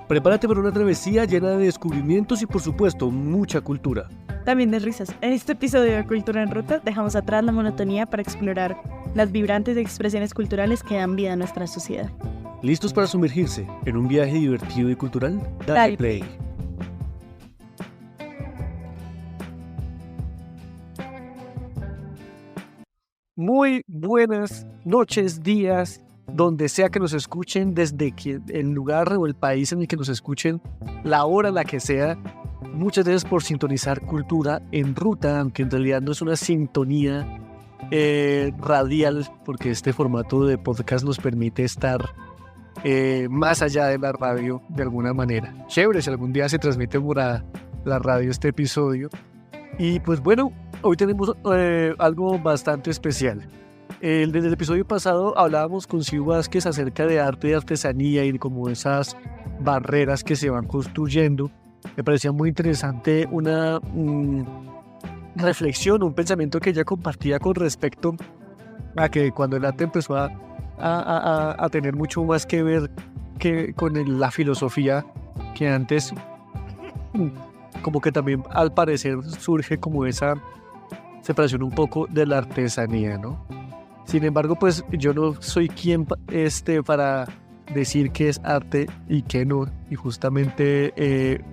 Prepárate para una travesía llena de descubrimientos y, por supuesto, mucha cultura. También de risas. En este episodio de Cultura en Ruta dejamos atrás la monotonía para explorar las vibrantes expresiones culturales que dan vida a nuestra sociedad. ¿Listos para sumergirse en un viaje divertido y cultural? Dale play. Muy buenas noches, días, donde sea que nos escuchen, desde el lugar o el país en el que nos escuchen, la hora, la que sea. Muchas gracias por sintonizar Cultura en Ruta, aunque en realidad no es una sintonía radial, porque este formato de podcast nos permite estar más allá de la radio de alguna manera. Chévere si algún día se transmite por la radio este episodio. Y pues bueno, hoy tenemos algo bastante especial. Desde el episodio pasado hablábamos con Siu Vázquez acerca de arte y artesanía y como esas barreras que se van construyendo. Me parecía muy interesante una reflexión, un pensamiento que ella compartía con respecto a que cuando el arte empezó a tener mucho más que ver con la filosofía, que antes como que también al parecer surge como esa separación un poco de la artesanía, ¿no? Sin embargo, pues yo no soy quien para decir qué es arte y qué no, y justamente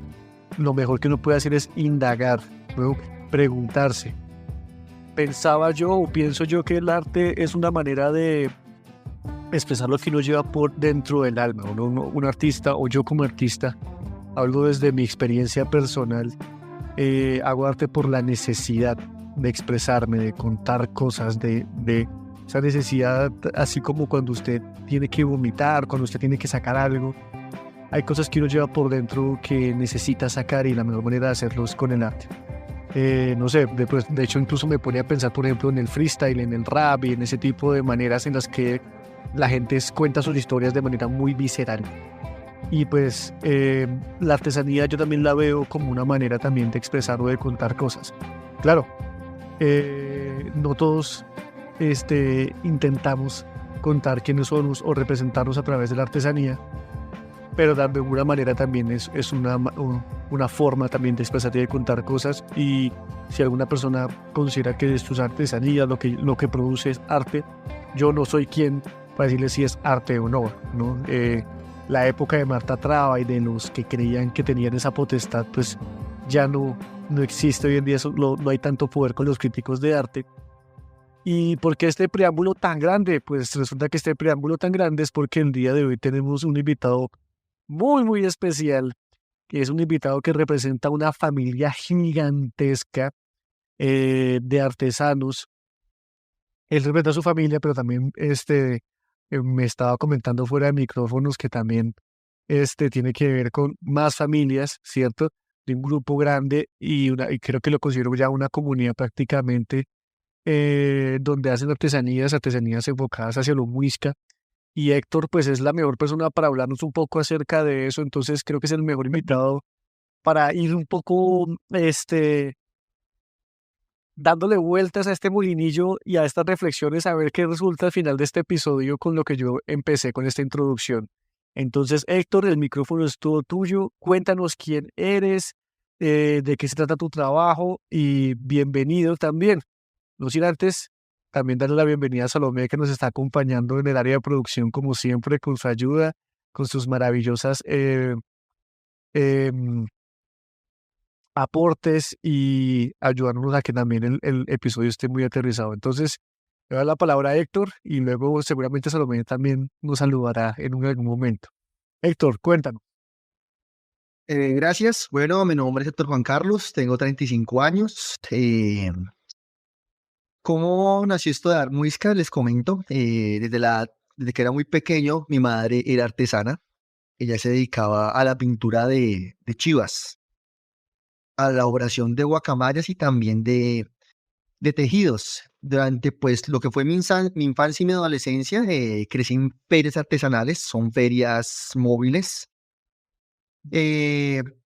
lo mejor que uno puede hacer es indagar, ¿no? Preguntarse. Pensaba yo o pienso yo que el arte es una manera de expresar lo que uno lleva por dentro del alma. Un artista, o yo como artista, hablo desde mi experiencia personal, hago arte por la necesidad de expresarme, de contar cosas, de esa necesidad, así como cuando usted tiene que vomitar, cuando usted tiene que sacar algo. Hay cosas que uno lleva por dentro que necesita sacar y la mejor manera de hacerlo es con el arte. No sé, de hecho incluso me ponía a pensar, por ejemplo, en el freestyle, en el rap y en ese tipo de maneras en las que la gente cuenta sus historias de manera muy visceral. Y pues la artesanía yo también la veo como una manera también de expresar o de contar cosas. Claro, no todos intentamos contar quiénes somos o representarnos a través de la artesanía, pero de alguna manera también es una forma también de expresar y de contar cosas. Y si alguna persona considera que esto es artesanía, lo que produce es arte, yo no soy quien para decirle si es arte o no, ¿no? La época de Marta Traba y de los que creían que tenían esa potestad, pues ya no existe hoy en día. No hay tanto poder con los críticos de arte. ¿Y por qué este preámbulo tan grande? Pues resulta que este preámbulo tan grande es porque el día de hoy tenemos un invitado muy, muy especial, que es un invitado que representa una familia gigantesca de artesanos. Él representa a su familia, pero también me estaba comentando fuera de micrófonos que también tiene que ver con más familias, ¿cierto? De un grupo grande y creo que lo considero ya una comunidad prácticamente, donde hacen artesanías enfocadas hacia lo muisca. Y Héctor, pues es la mejor persona para hablarnos un poco acerca de eso, entonces creo que es el mejor invitado para ir un poco dándole vueltas a este molinillo y a estas reflexiones, a ver qué resulta al final de este episodio con lo que yo empecé con esta introducción. Entonces, Héctor, el micrófono es todo tuyo. Cuéntanos quién eres, de qué se trata tu trabajo y bienvenido también. No sin antes, también darle la bienvenida a Salomé, que nos está acompañando en el área de producción, como siempre, con su ayuda, con sus maravillosas aportes y ayudándonos a que también el episodio esté muy aterrizado. Entonces, le doy la palabra a Héctor y luego seguramente Salomé también nos saludará en algún momento. Héctor, cuéntanos. Gracias. Bueno, mi nombre es Héctor Juan Carlos, tengo 35 años. ¿Cómo nació esto de dar música? Les comento. Desde que era muy pequeño, mi madre era artesana. Ella se dedicaba a la pintura de chivas, a la elaboración de guacamayas y también de tejidos. Durante pues lo que fue mi infancia y mi adolescencia, crecí en ferias artesanales, son ferias móviles.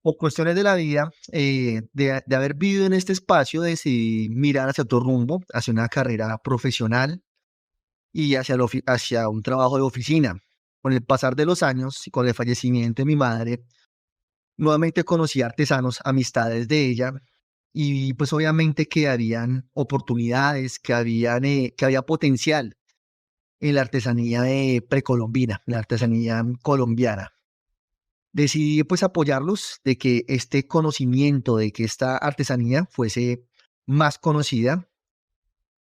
Por cuestiones de la vida, de haber vivido en este espacio, decidí mirar hacia otro rumbo, hacia una carrera profesional y hacia un trabajo de oficina. Con el pasar de los años y con el fallecimiento de mi madre, Nuevamente conocí artesanos, amistades de ella, y pues obviamente que habían oportunidades, que había potencial en la artesanía precolombina, la artesanía colombiana. Decidí pues apoyarlos, de que este conocimiento, de que esta artesanía fuese más conocida,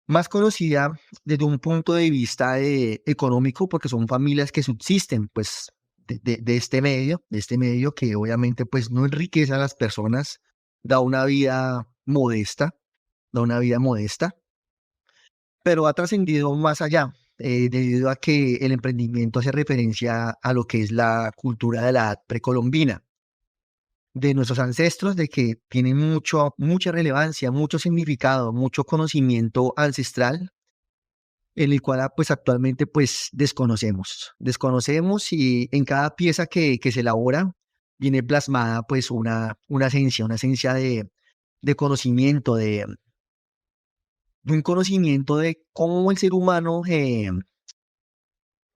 más conocida desde un punto de vista económico, porque son familias que subsisten pues de este medio que obviamente pues no enriquece a las personas, da una vida modesta, da una vida modesta, pero ha trascendido más allá, debido a que el emprendimiento hace referencia a lo que es la cultura de la edad precolombina, de nuestros ancestros, de que tienen mucha relevancia, mucho significado, mucho conocimiento ancestral, en el cual pues actualmente pues desconocemos y en cada pieza que se elabora viene plasmada pues una esencia de conocimiento, de un conocimiento de cómo el ser humano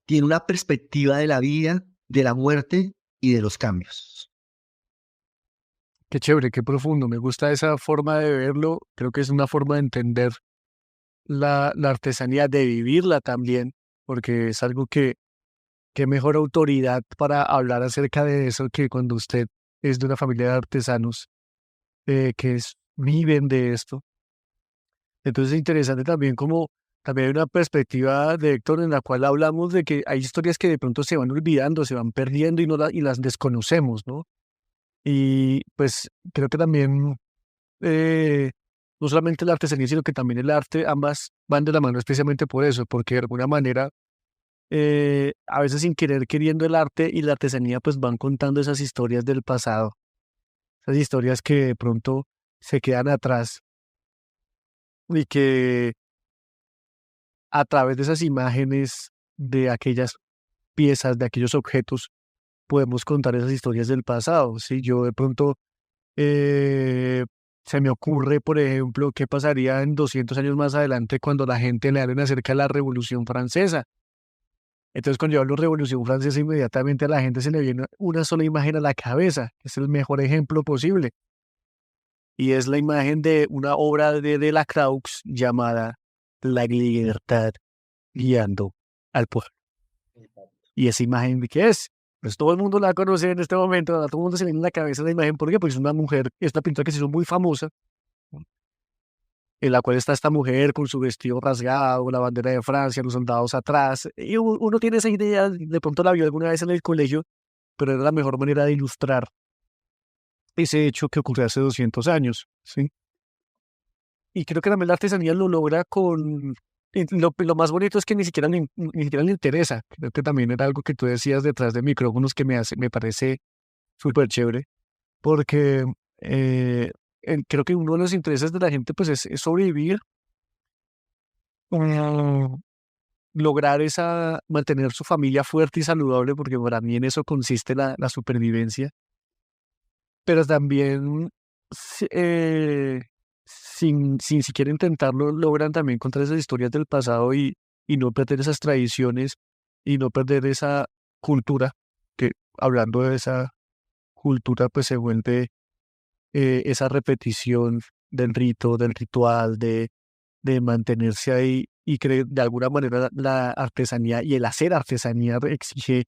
tiene una perspectiva de la vida, de la muerte y de los cambios. Qué chévere, qué profundo. Me gusta esa forma de verlo. Creo que es una forma de entender la artesanía, de vivirla también, porque es algo que, qué mejor autoridad para hablar acerca de eso que cuando usted es de una familia de artesanos viven de esto. Entonces es interesante también como también hay una perspectiva de Héctor en la cual hablamos de que hay historias que de pronto se van olvidando, se van perdiendo y, y las desconocemos, ¿no? Y pues creo que también eh, no solamente la artesanía, sino que también el arte, ambas van de la mano especialmente por eso, porque de alguna manera, a veces sin querer queriendo el arte y la artesanía, pues van contando esas historias del pasado, esas historias que de pronto se quedan atrás y que a través de esas imágenes, de aquellas piezas, de aquellos objetos, podemos contar esas historias del pasado. Si yo de pronto Eh, se me ocurre, por ejemplo, qué pasaría en 200 años más adelante cuando la gente le hablen acerca de la Revolución Francesa. Entonces, cuando yo hablo de Revolución Francesa, inmediatamente a la gente se le viene una sola imagen a la cabeza, que es el mejor ejemplo posible. Y es la imagen de una obra de Delacroix llamada La libertad guiando al pueblo. ¿Y esa imagen de qué es? Pues todo el mundo la conoce en este momento, a todo el mundo se le viene en la cabeza la imagen. ¿Por qué? Porque es una mujer, es una pintura que se hizo muy famosa, en la cual está esta mujer con su vestido rasgado, la bandera de Francia, los soldados atrás. Y uno tiene esa idea, de pronto la vio alguna vez en el colegio, pero era la mejor manera de ilustrar ese hecho que ocurrió hace 200 años, ¿sí? Y creo que también la artesanía lo logra con... lo más bonito es que ni siquiera le interesa. Creo que también era algo que tú decías detrás de micrófonos que me parece súper chévere, porque creo que uno de los intereses de la gente pues es sobrevivir, mm, lograr mantener su familia fuerte y saludable, porque para mí en eso consiste la supervivencia, pero también si- eh, sin siquiera intentarlo, logran también contar esas historias del pasado y no perder esas tradiciones y no perder esa cultura, que hablando de esa cultura pues se vuelve esa repetición del rito, del ritual, de mantenerse ahí y que de alguna manera la artesanía y el hacer artesanía exige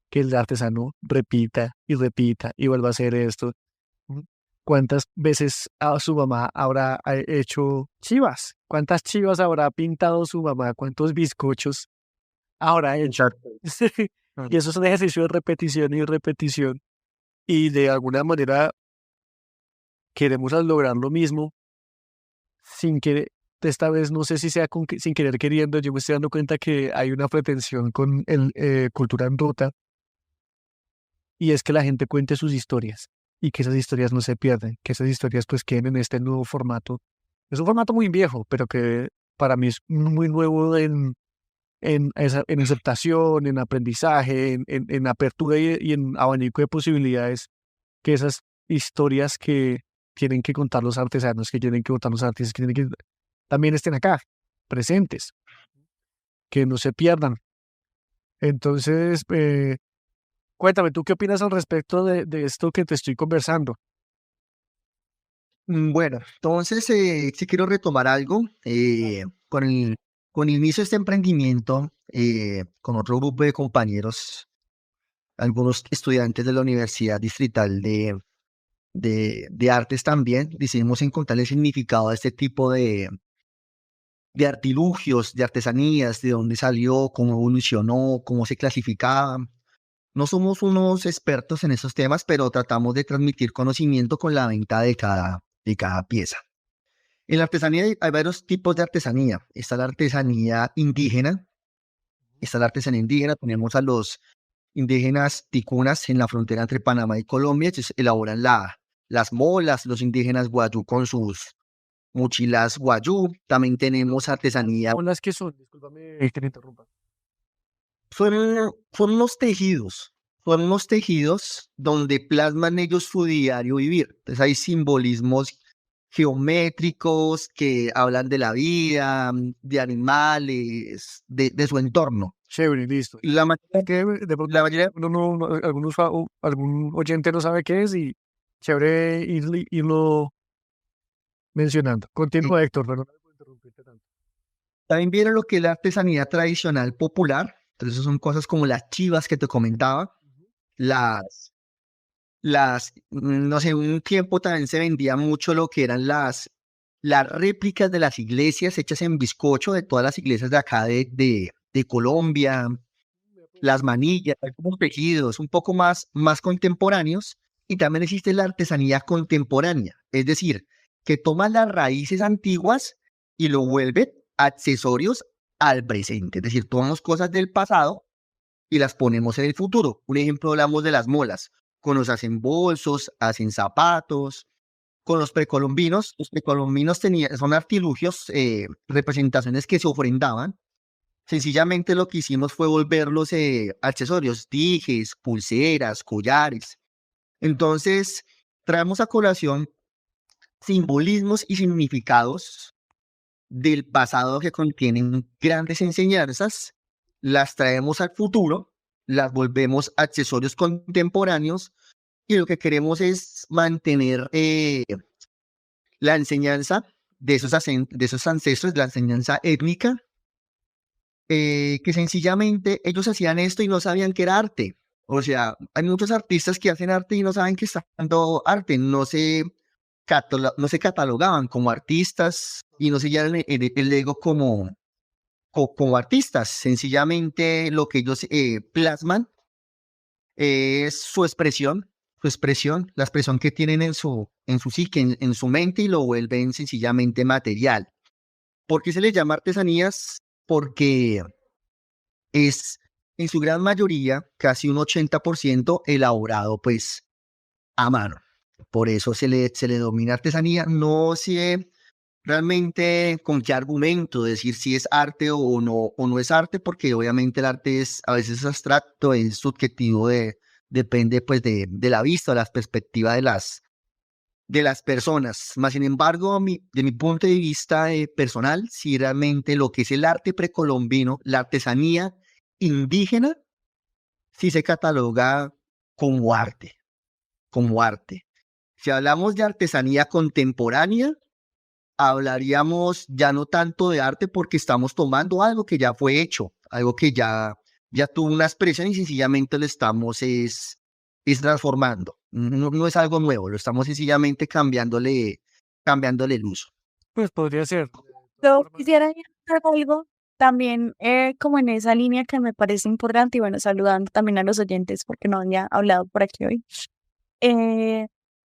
que el artesano repita y repita y vuelva a hacer esto. ¿Mm? ¿Cuántas veces a su mamá habrá hecho chivas? ¿Cuántas chivas habrá pintado su mamá? ¿Cuántos bizcochos habrá hecho? Exacto. Y eso es un ejercicio de repetición y repetición. Y de alguna manera queremos lograr lo mismo sin que esta vez no sé si sea sin querer queriendo, yo me estoy dando cuenta que hay una pretensión con el Cultura en Ruta y es que la gente cuente sus historias y que esas historias no se pierdan, que esas historias pues queden en este nuevo formato. Es un formato muy viejo, pero que para mí es muy nuevo en aceptación, en aprendizaje, en apertura y en abanico de posibilidades, que esas historias que tienen que contar los artesanos, que tienen que contar los artistas, que tienen que también estén acá, presentes, que no se pierdan. Entonces, Cuéntame, ¿tú qué opinas al respecto de esto que te estoy conversando? Bueno, entonces sí quiero retomar algo. Con el inicio de este emprendimiento, con otro grupo de compañeros, algunos estudiantes de la Universidad Distrital de Artes también, decidimos encontrar el significado de este tipo de artilugios, de artesanías, de dónde salió, cómo evolucionó, cómo se clasificaba. No somos unos expertos en esos temas, pero tratamos de transmitir conocimiento con la venta de cada pieza. En la artesanía hay varios tipos de artesanía. Está la artesanía indígena. Está la artesanía indígena. Tenemos a los indígenas ticunas en la frontera entre Panamá y Colombia. Ellos elaboran las molas, los indígenas guayú con sus mochilas guayú. También tenemos artesanía. Hola, ¿qué son? Discúlpame que te interrumpa. Son unos tejidos donde plasman ellos su diario vivir. Entonces hay simbolismos geométricos que hablan de la vida, de animales, de su entorno. Chévere, listo. La mayoría, Que de pronto la mayoría, algún oyente no sabe qué es y chévere irlo mencionando. eh, Continúa, Héctor, perdón por interrumpirte tanto. también viene lo que es la artesanía tradicional popular. Entonces son cosas como las chivas que te comentaba, las, no sé, un tiempo también se vendía mucho lo que eran las réplicas de las iglesias hechas en bizcocho de todas las iglesias de acá de Colombia, las manillas, algunos tejidos un poco más contemporáneos, y también existe la artesanía contemporánea, es decir, que toma las raíces antiguas y lo vuelve accesorios al presente, es decir, tomamos cosas del pasado y las ponemos en el futuro. Un ejemplo, hablamos de las molas. Con los hacen bolsos, hacen zapatos. Con los precolombinos son artilugios, representaciones que se ofrendaban. Sencillamente lo que hicimos fue volverlos accesorios, dijes, pulseras, collares. Entonces, traemos a colación simbolismos y significados del pasado que contienen grandes enseñanzas, las traemos al futuro, las volvemos accesorios contemporáneos y lo que queremos es mantener la enseñanza de esos ancestros, la enseñanza étnica, que sencillamente ellos hacían esto y no sabían que era arte. O sea, hay muchos artistas que hacen arte y no saben que están dando arte, no se catalogaban como artistas y no se llevan el ego como artistas. Sencillamente lo que ellos plasman es su expresión, la expresión que tienen en su psique, en su mente y lo vuelven sencillamente material. ¿Por qué se les llama artesanías? Porque es en su gran mayoría, casi un 80% elaborado pues a mano. Por eso se le domina artesanía. No sé realmente con qué argumento decir si es arte o no es arte, porque obviamente el arte es a veces abstracto, es subjetivo, depende pues de la vista, de la perspectiva de las personas. Más sin embargo, de mi punto de vista personal, si realmente lo que es el arte precolombino, la artesanía indígena, sí se cataloga como arte, como arte. Si hablamos de artesanía contemporánea, hablaríamos ya no tanto de arte porque estamos tomando algo que ya fue hecho, algo que ya tuvo una expresión y sencillamente lo estamos es transformando. No, no es algo nuevo, lo estamos sencillamente cambiándole el uso. Pues podría ser. Yo quisiera añadir algo también como en esa línea que me parece importante y bueno, saludando también a los oyentes porque no había hablado por aquí hoy.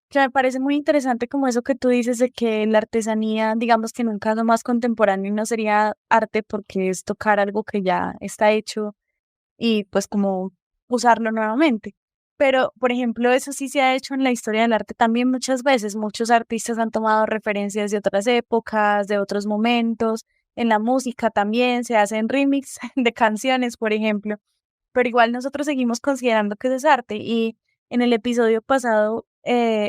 Que me parece muy interesante como eso que tú dices de que la artesanía, digamos que en un caso más contemporáneo no sería arte porque es tocar algo que ya está hecho y pues como usarlo nuevamente. Pero, por ejemplo, eso sí se ha hecho en la historia del arte también muchas veces. Muchos artistas han tomado referencias de otras épocas, de otros momentos. En la música también se hacen remix de canciones, por ejemplo. Pero igual nosotros seguimos considerando que eso es arte. Y en el episodio pasado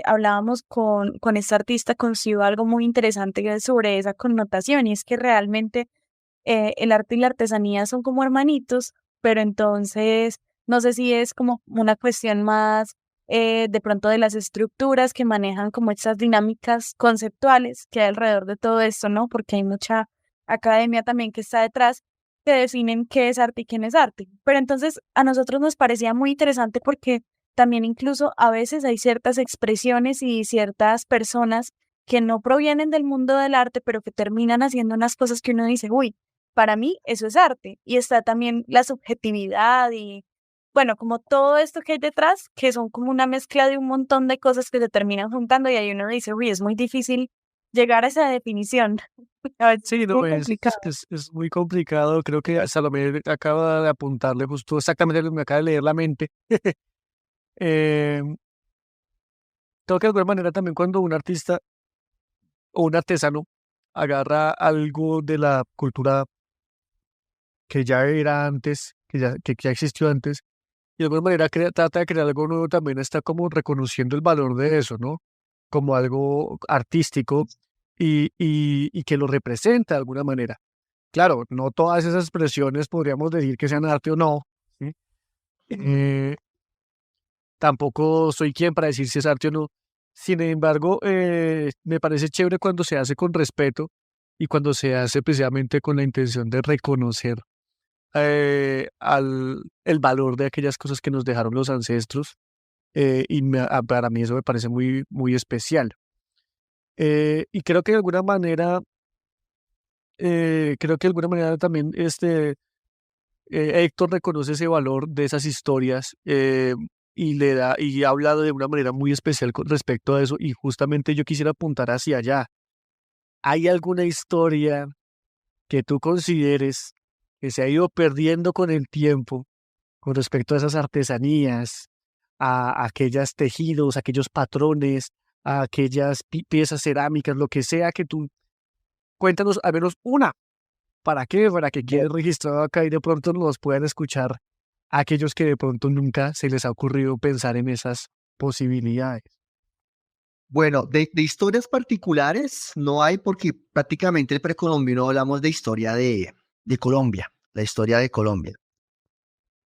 hablábamos con esta artista, consiguió algo muy interesante sobre esa connotación. Y es que realmente el arte y la artesanía son como hermanitos, pero entonces No sé si es como una cuestión más de pronto de las estructuras que manejan como estas dinámicas conceptuales que hay alrededor de todo esto, ¿no? Porque hay mucha academia también que está detrás que definen qué es arte y quién es arte. Pero entonces a nosotros nos parecía muy interesante porque también incluso a veces hay ciertas expresiones y ciertas personas que no provienen del mundo del arte, pero que terminan haciendo unas cosas que uno dice, uy, para mí eso es arte. Y está también la subjetividad y, bueno, como todo esto que hay detrás, que son como una mezcla de un montón de cosas que se terminan juntando y ahí uno dice, uy, es muy difícil llegar a esa definición. A ver, Sí, muy no, complicado. es muy complicado. Creo que Salomé acaba de apuntarle justo exactamente lo que me acaba de leer la mente. Eh, Creo que de alguna manera también cuando un artista o un artesano agarra algo de la cultura que ya era antes, que ya existió antes, y de alguna manera trata de crear algo nuevo, también está como reconociendo el valor de eso, ¿no? Como algo artístico y que lo representa de alguna manera. Claro, no todas esas expresiones podríamos decir que sean arte o no, ¿sí? Eh, Tampoco soy quien para decir si es arte o no. Sin embargo, me parece chévere cuando se hace con respeto y cuando se hace precisamente con la intención de reconocer el valor de aquellas cosas que nos dejaron los ancestros. Para mí eso me parece muy, muy especial. Y creo que de alguna manera también Héctor reconoce ese valor de esas historias y habla de una manera muy especial con respecto a eso. Y justamente yo quisiera apuntar hacia allá. ¿Hay alguna historia que tú consideres que se ha ido perdiendo con el tiempo con respecto a esas artesanías, a aquellos tejidos, aquellos patrones, a aquellas piezas cerámicas, lo que sea que tú cuéntanos al menos una? ¿Para qué? Para que quede registrado acá y de pronto nos puedan escuchar aquellos que de pronto nunca se les ha ocurrido pensar en esas posibilidades. Bueno, de historias particulares no hay porque prácticamente el precolombino hablamos de historia de Colombia, la historia de Colombia.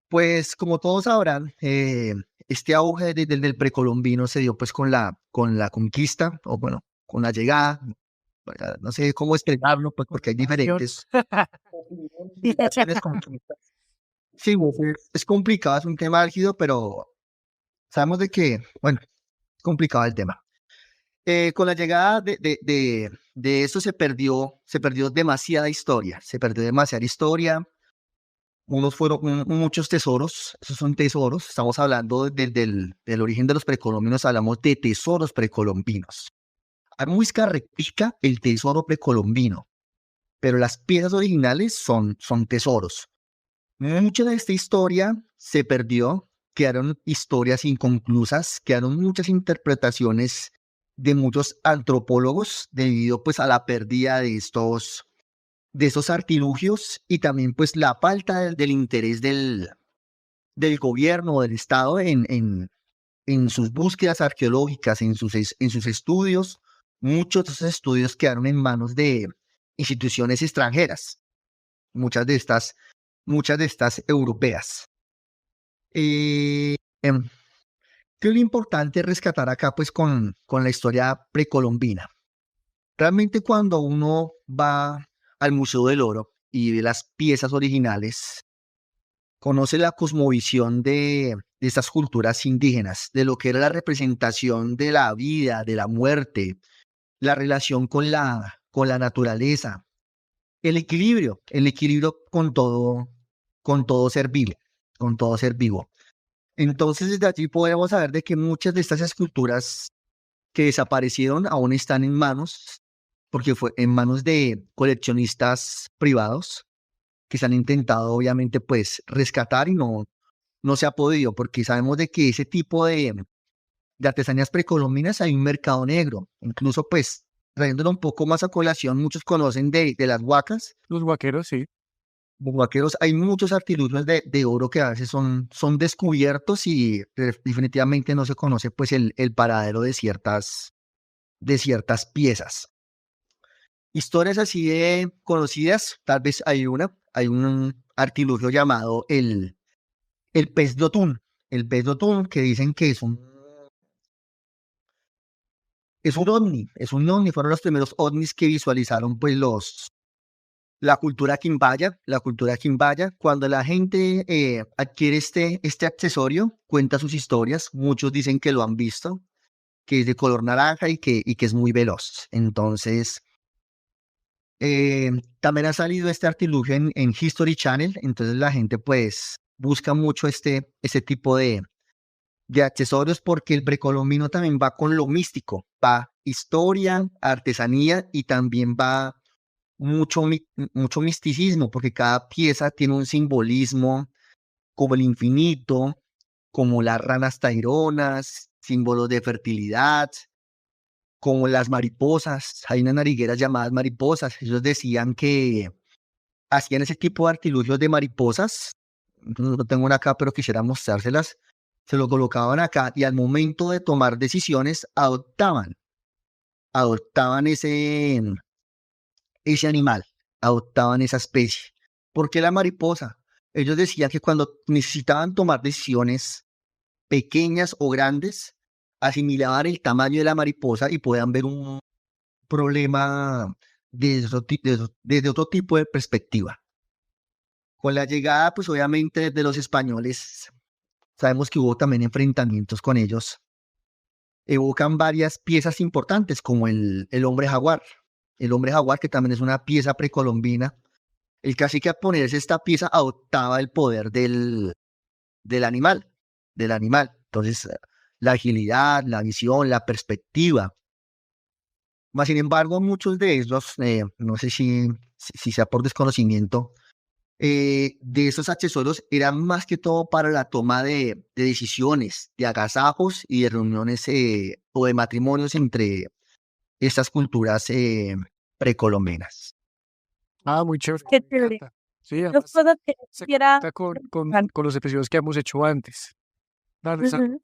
Pues como todos sabrán, este auge del precolombino se dio pues con la conquista, o bueno, con la llegada, no sé cómo explicarlo, pues porque hay Invasión. diferentes civilizaciones, conquistas. Sí, pues, es complicado, es un tema álgido, pero sabemos de que, bueno, es complicado el tema. Con la llegada de eso se perdió demasiada historia, se perdió demasiada historia. Unos fueron muchos tesoros, esos son tesoros, estamos hablando del origen de los precolombinos, hablamos de tesoros precolombinos. Hay música replica el tesoro precolombino, pero las piezas originales son tesoros. Mucha de esta historia se perdió, quedaron historias inconclusas, quedaron muchas interpretaciones de muchos antropólogos debido pues a la pérdida de estos artilugios y también pues la falta del interés del gobierno o del Estado en sus búsquedas arqueológicas, en sus estudios. Muchos de esos estudios quedaron en manos de instituciones extranjeras, muchas de muchas de estas europeas. Eh, em, ¿Qué es lo importante rescatar acá pues con la historia precolombina? Realmente cuando uno va al Museo del Oro y ve las piezas originales, conoce la cosmovisión de estas culturas indígenas, de lo que era la representación de la vida, de la muerte, la relación con la naturaleza, el equilibrio con todo ser vivo, con todo ser vivo. Entonces, desde allí podemos saber de que muchas de estas esculturas que desaparecieron aún están en manos, porque fue en manos de coleccionistas privados que se han intentado, obviamente, pues rescatar y no se ha podido, porque sabemos de que ese tipo de artesanías precolombinas hay un mercado negro. Incluso, pues, trayéndolo un poco más a colación, muchos conocen de las huacas. Los vaqueros, sí. Los vaqueros, hay muchos artilugios de oro que a veces son descubiertos y definitivamente no se conoce pues el paradero de ciertas piezas. Historias así de conocidas, tal vez hay un artilugio llamado el pez de Otún. El pez de Otún, que dicen que es un ovni, fueron los primeros ovnis que visualizaron pues la cultura quimbaya. Cuando la gente adquiere este accesorio, cuenta sus historias, muchos dicen que lo han visto, que es de color naranja y que es muy veloz. Entonces, también ha salido este artilugio en History Channel, entonces la gente pues busca mucho este tipo de accesorios porque el precolombino también va con lo místico, va historia, artesanía y también va mucho misticismo porque cada pieza tiene un simbolismo como el infinito, como las ranas taironas, símbolos de fertilidad, como las mariposas. Hay unas narigueras llamadas mariposas. Ellos decían que hacían ese tipo de artilugios de mariposas. No tengo una acá, pero quisiera mostrárselas. Se lo colocaban acá y al momento de tomar decisiones adoptaban ese animal, adoptaban esa especie. ¿Por qué la mariposa? Ellos decían que cuando necesitaban tomar decisiones pequeñas o grandes, asimilaban el tamaño de la mariposa y podían ver un problema desde otro tipo de perspectiva. Con la llegada, pues obviamente de los españoles, sabemos que hubo también enfrentamientos con ellos. Evocan varias piezas importantes como el hombre jaguar. El hombre jaguar, que también es una pieza precolombina. El cacique al ponerse esta pieza adoptaba el poder del animal, Entonces, la agilidad, la visión, la perspectiva. Mas, sin embargo, muchos de ellos, no sé si sea por desconocimiento, de esos accesorios eran más que todo para la toma de decisiones, de agasajos y de reuniones o de matrimonios entre estas culturas precolombinas. Muy chévere, Qué me chévere. encanta. Sí, Dos además cosas que se quisiera conecta preguntar. con los episodios que hemos hecho antes. Dale, Sara. Ujú.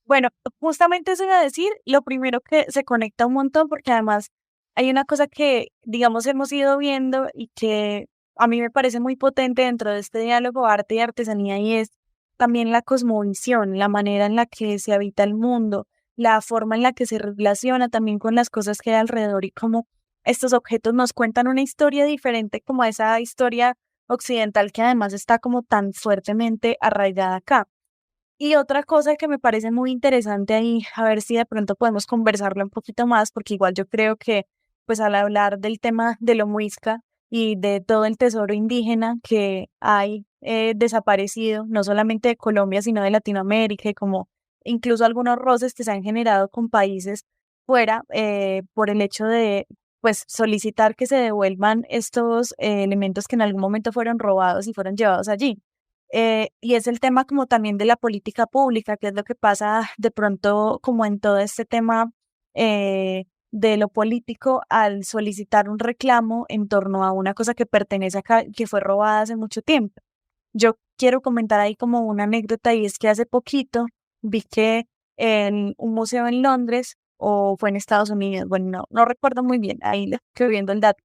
Bueno, justamente eso iba a decir, lo primero que se conecta un montón, porque además hay una cosa que, digamos, hemos ido viendo y que a mí me parece muy potente dentro de este diálogo arte y artesanía, y es también la cosmovisión, la manera en la que se habita el mundo, la forma en la que se relaciona también con las cosas que hay alrededor y cómo estos objetos nos cuentan una historia diferente como esa historia occidental que además está como tan fuertemente arraigada acá. Y otra cosa que me parece muy interesante ahí, a ver si de pronto podemos conversarlo un poquito más, porque igual yo creo que, pues al hablar del tema de lo muisca y de todo el tesoro indígena que hay desaparecido, no solamente de Colombia, sino de Latinoamérica, y como incluso algunos roces que se han generado con países fuera por el hecho de, pues, solicitar que se devuelvan estos elementos que en algún momento fueron robados y fueron llevados allí. Y es el tema como también de la política pública, que es lo que pasa de pronto como en todo este tema de lo político al solicitar un reclamo en torno a una cosa que pertenece acá, que fue robada hace mucho tiempo. Yo quiero comentar ahí como una anécdota y es que hace poquito vi que en un museo en Londres o fue en Estados Unidos, bueno, no recuerdo muy bien, ahí le estoy viendo el dato,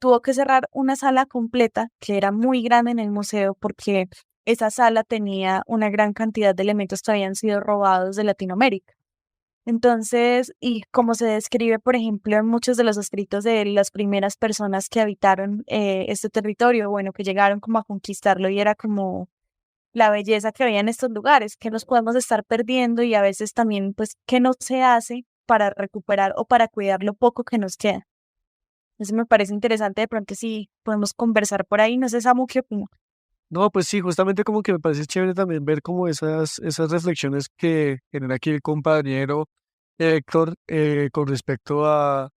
tuvo que cerrar una sala completa que era muy grande en el museo porque esa sala tenía una gran cantidad de elementos que habían sido robados de Latinoamérica. Entonces, y como se describe, por ejemplo, en muchos de los escritos de las primeras personas que habitaron este territorio, bueno, que llegaron como a conquistarlo y era como la belleza que había en estos lugares, que nos podemos estar perdiendo y a veces también, pues, qué no se hace para recuperar o para cuidar lo poco que nos queda. Eso me parece interesante, de pronto sí podemos conversar por ahí, no sé, Samu, ¿qué opina? No, pues sí, justamente como que me parece chévere también ver como esas reflexiones que genera aquí el compañero Héctor con respecto a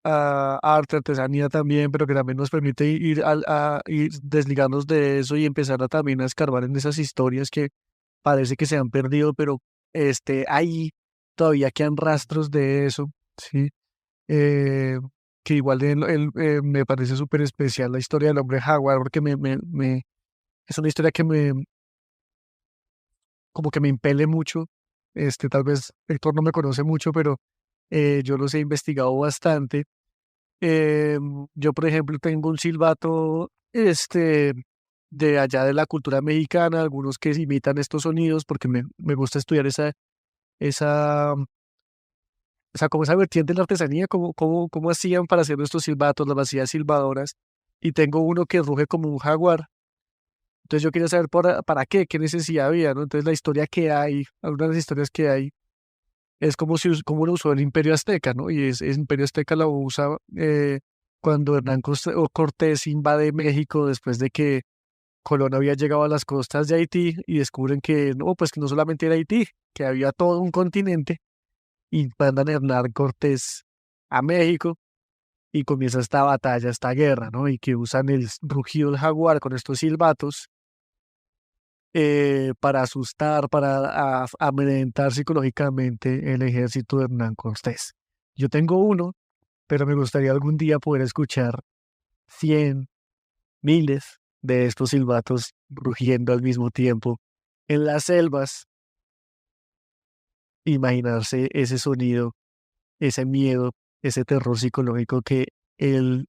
arte, artesanía también, pero que también nos permite ir desligarnos de eso y empezar a también a escarbar en esas historias que parece que se han perdido, pero ahí todavía quedan rastros de eso, ¿sí? Eh, que igual me parece súper especial la historia del hombre jaguar, porque es una historia que como que me impele mucho. Tal vez Héctor no me conoce mucho, pero yo los he investigado bastante. Yo, por ejemplo, tengo un silbato, de allá de la cultura mexicana, algunos que imitan estos sonidos, porque me gusta estudiar esa, como esa vertiente de la artesanía, cómo hacían para hacer nuestros silbatos, las vacías silbadoras, y tengo uno que ruge como un jaguar. Entonces yo quería saber para qué necesidad había, ¿no? Entonces la historia que hay, algunas de las historias que hay, es como como lo usó el Imperio Azteca, ¿no? Y el Imperio Azteca lo usa cuando Cortés invade México después de que Colón había llegado a las costas de Haití y descubren que no, pues que no solamente era Haití, que había todo un continente y mandan a Hernán Cortés a México y comienza esta batalla, esta guerra, ¿no? Y que usan el rugido del jaguar con estos silbatos para asustar, para amedrentar psicológicamente el ejército de Hernán Cortés. Yo tengo uno, pero me gustaría algún día poder escuchar 100, miles de estos silbatos rugiendo al mismo tiempo en las selvas. Imaginarse ese sonido, ese miedo, ese terror psicológico que el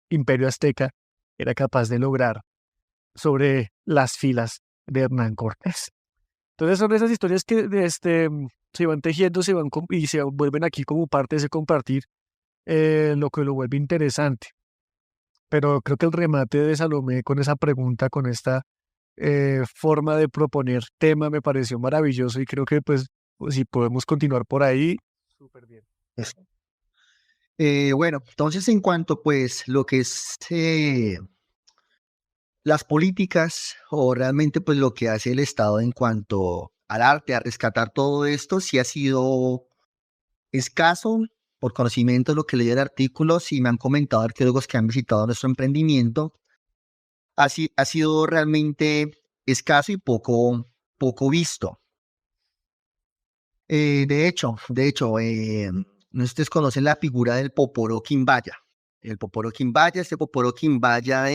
Imperio Azteca era capaz de lograr sobre las filas de Hernán Cortés. Entonces son esas historias que se van tejiendo, y se vuelven aquí como parte de ese compartir, lo que lo vuelve interesante. Pero creo que el remate de Salomé con esa pregunta, con esta forma de proponer tema, me pareció maravilloso y creo que pues si podemos continuar por ahí, súper bien. Eso. Bueno, entonces en cuanto pues lo que es las políticas o realmente pues lo que hace el Estado en cuanto al arte, a rescatar todo esto, sí ha sido escaso por conocimiento de lo que leí el artículo, sí me han comentado arqueólogos que han visitado nuestro emprendimiento, ha sido realmente escaso y poco visto. No sé si ustedes conocen la figura del Poporo Quimbaya. El Poporo Quimbaya, este Poporo Quimbaya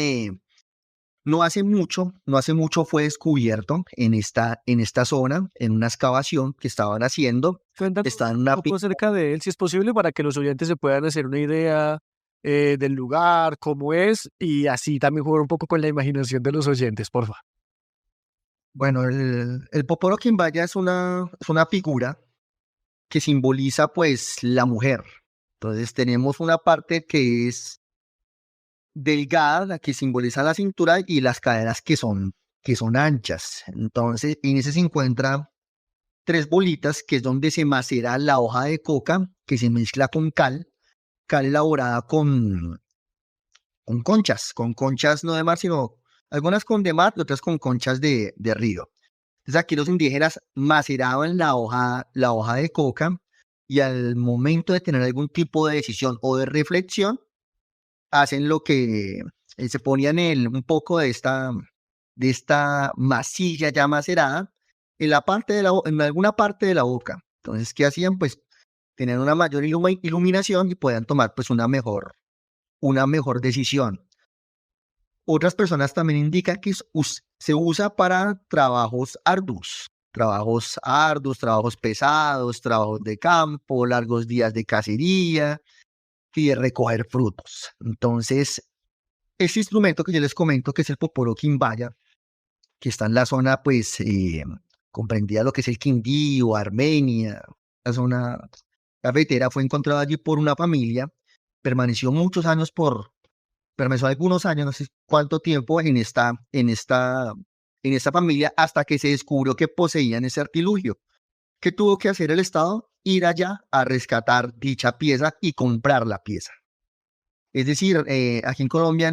no hace mucho fue descubierto en esta zona, en una excavación que estaban haciendo. Cuéntanos Está en un una poco acerca de él, si es posible, para que los oyentes se puedan hacer una idea del lugar, cómo es, y así también jugar un poco con la imaginación de los oyentes, por favor. Bueno, el Poporo Quimbaya es una figura que simboliza pues la mujer. Entonces tenemos una parte que es delgada, la que simboliza la cintura y las caderas que son anchas. Entonces en ese se encuentra tres bolitas, que es donde se macera la hoja de coca, que se mezcla con cal elaborada con conchas no de mar, sino algunas con de mar y otras con conchas de río. Entonces aquí los indígenas maceraban la hoja de coca y al momento de tener algún tipo de decisión o de reflexión, hacen lo que se ponían un poco de esta masilla ya macerada en en alguna parte de la boca. Entonces, ¿qué hacían? Pues tenían una mayor iluminación y podían tomar pues una mejor decisión. Otras personas también indican que se usa para trabajos arduos, trabajos pesados, trabajos de campo, largos días de cacería y de recoger frutos. Entonces, este instrumento que yo les comento, que es el Poporo Quimbaya, que está en la zona, pues, comprendida lo que es el Quindío, Armenia, la zona cafetera, fue encontrado allí por una familia, permaneció permaneció algunos años, no sé cuánto tiempo, en esta familia, hasta que se descubrió que poseían ese artilugio. ¿Qué tuvo que hacer el Estado? Ir allá a rescatar dicha pieza y comprar la pieza. Es decir, aquí en Colombia,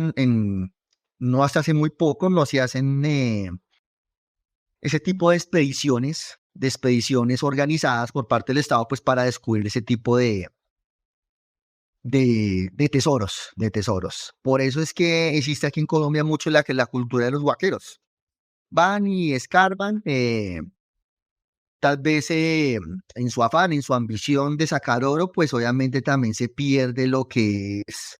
no hasta hace muy poco, no se hacen ese tipo de expediciones organizadas por parte del Estado, pues para descubrir ese tipo de tesoros. Por eso es que existe aquí en Colombia mucho la cultura de los huaqueros. Van y escarban, tal vez en su afán, en su ambición de sacar oro, pues obviamente también se pierde lo que es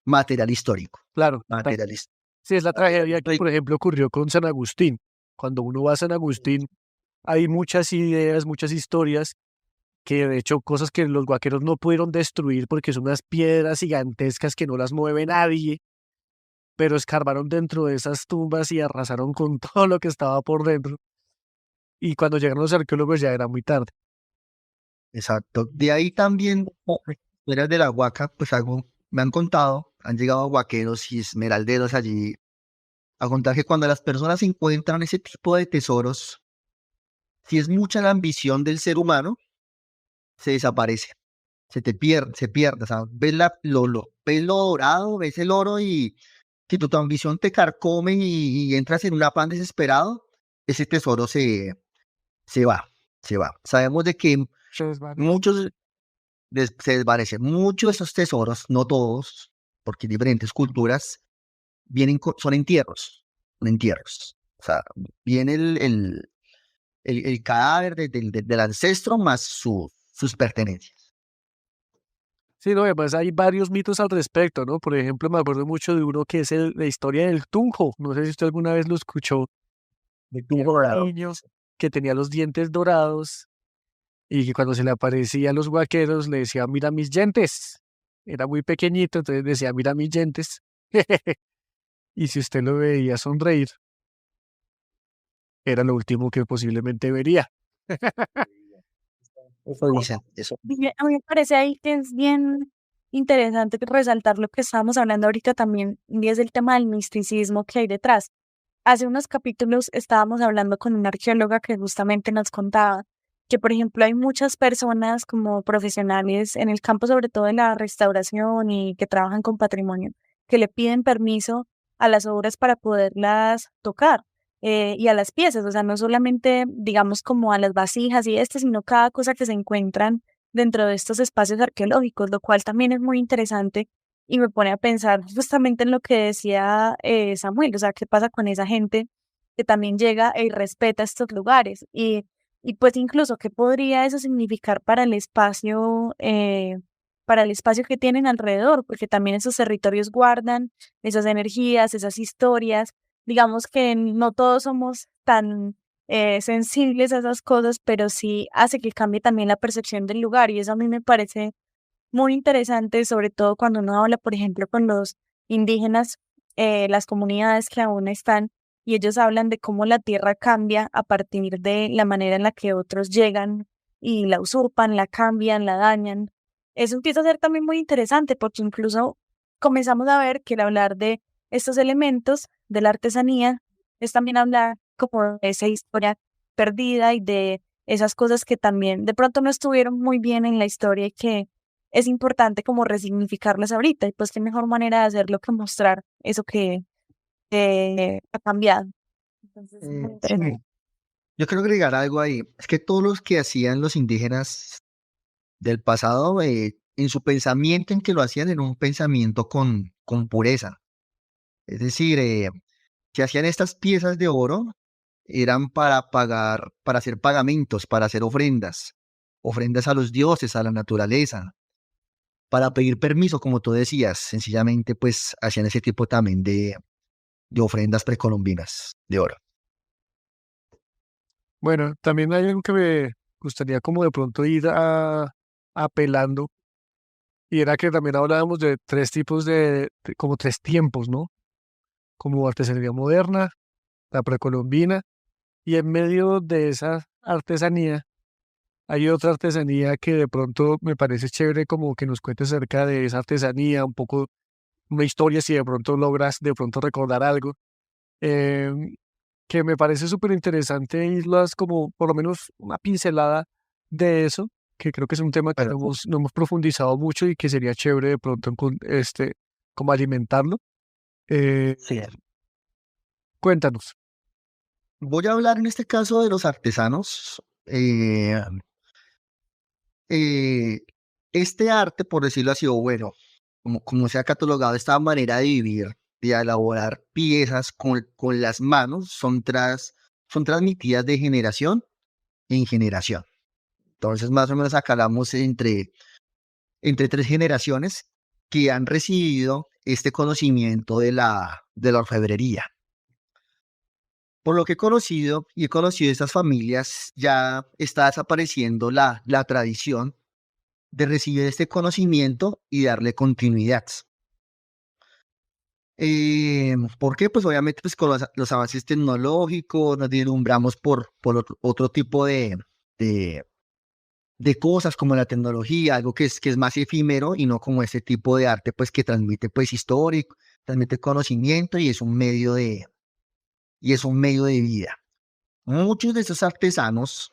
material histórico. Claro, Materialista. sí, es la tragedia que, por ejemplo, ocurrió con San Agustín. Cuando uno va a San Agustín, hay muchas ideas, muchas historias, que de hecho cosas que los guaqueros no pudieron destruir porque son unas piedras gigantescas que no las mueve nadie, pero escarbaron dentro de esas tumbas y arrasaron con todo lo que estaba por dentro. Y cuando llegaron los arqueólogos ya era muy tarde. Exacto. De ahí también, fuera de la Huaca, pues me han contado, han llegado huaqueros y esmeralderos allí a contar que cuando las personas encuentran ese tipo de tesoros, si es mucha la ambición del ser humano, se desaparece, se pierde. O sea, ves ves lo dorado, ves el oro y si tu ambición te carcome y entras en un afán desesperado, ese tesoro se va, se va. Sabemos de que Se desvanece. muchos se desvanecen. Muchos de esos tesoros, no todos, porque diferentes culturas son entierros, son entierros. O sea, viene el cadáver del ancestro más sus pertenencias. Sí, no, además hay varios mitos al respecto, ¿no? Por ejemplo, me acuerdo mucho de uno que es la historia del Tunjo. No sé si usted alguna vez lo escuchó. De Que era Tunjo un Dorado. niño que tenía los dientes dorados y que cuando se le aparecía a los vaqueros le decía, mira mis dientes. Era muy pequeñito, entonces decía, mira mis dientes. Y si usted lo veía sonreír, era lo último que posiblemente vería. Eso dicen, eso. A mí me parece ahí que es bien interesante resaltar lo que estábamos hablando ahorita también, y es el tema del misticismo que hay detrás. Hace unos capítulos estábamos hablando con una arqueóloga que justamente nos contaba que, por ejemplo, hay muchas personas como profesionales en el campo, sobre todo de la restauración y que trabajan con patrimonio, que le piden permiso a las obras para poderlas tocar y a las piezas, o sea, no solamente, digamos, como a las vasijas y sino cada cosa que se encuentran dentro de estos espacios arqueológicos, lo cual también es muy interesante y me pone a pensar justamente en lo que decía Samuel, o sea, qué pasa con esa gente que también llega y respeta estos lugares y pues incluso qué podría eso significar para el espacio que tienen alrededor, porque también esos territorios guardan esas energías, esas historias. Digamos que no todos somos tan sensibles a esas cosas, pero sí hace que cambie también la percepción del lugar y eso a mí me parece muy interesante, sobre todo cuando uno habla, por ejemplo, con los indígenas, las comunidades que aún están, y ellos hablan de cómo la tierra cambia a partir de la manera en la que otros llegan y la usurpan, la cambian, la dañan. Eso empieza a ser también muy interesante porque incluso comenzamos a ver que el hablar de estos elementos de la artesanía es también hablar como de esa historia perdida y de esas cosas que también de pronto no estuvieron muy bien en la historia y que es importante como resignificarlas ahorita, y pues qué mejor manera de hacerlo que mostrar eso que ha cambiado. Entonces, muy Sí. interesante. Yo quiero agregar algo ahí. Es que todos los que hacían los indígenas del pasado, en su pensamiento en que lo hacían, era un pensamiento con pureza. Es decir, que hacían estas piezas de oro, eran para pagar, para hacer pagamentos, para hacer ofrendas, ofrendas a los dioses, a la naturaleza, para pedir permiso, como tú decías, sencillamente pues hacían ese tipo también de ofrendas precolombinas de oro. Bueno, también hay algo que me gustaría como de pronto ir apelando, y era que también hablábamos de tres tipos como tres tiempos, ¿no? Como artesanía moderna, la precolombina, y en medio de esa artesanía hay otra artesanía que de pronto me parece chévere como que nos cuentes acerca de esa artesanía, un poco una historia, si de pronto logras de pronto recordar algo, em, que me parece súper interesante irlas como por lo menos una pincelada de eso, que creo que es un tema que Bueno, no hemos profundizado mucho y que sería chévere de pronto como alimentarlo. Eh, sí. Cuéntanos. Voy a hablar en este caso de los artesanos. Eh, este arte, por decirlo así, o bueno, como se ha catalogado esta manera de vivir, de elaborar piezas con las manos, son transmitidas de generación en generación. Entonces, más o menos acá hablamos entre tres generaciones que han recibido este conocimiento de la orfebrería. Por lo que he conocido y he conocido estas familias, ya está desapareciendo la tradición de recibir este conocimiento y darle continuidad. ¿Por qué? Pues obviamente pues, con los avances tecnológicos nos deslumbramos por otro tipo de, de cosas como la tecnología, algo que es más efímero y no como ese tipo de arte pues que transmite pues histórico, transmite conocimiento y es un medio de vida. Muchos de esos artesanos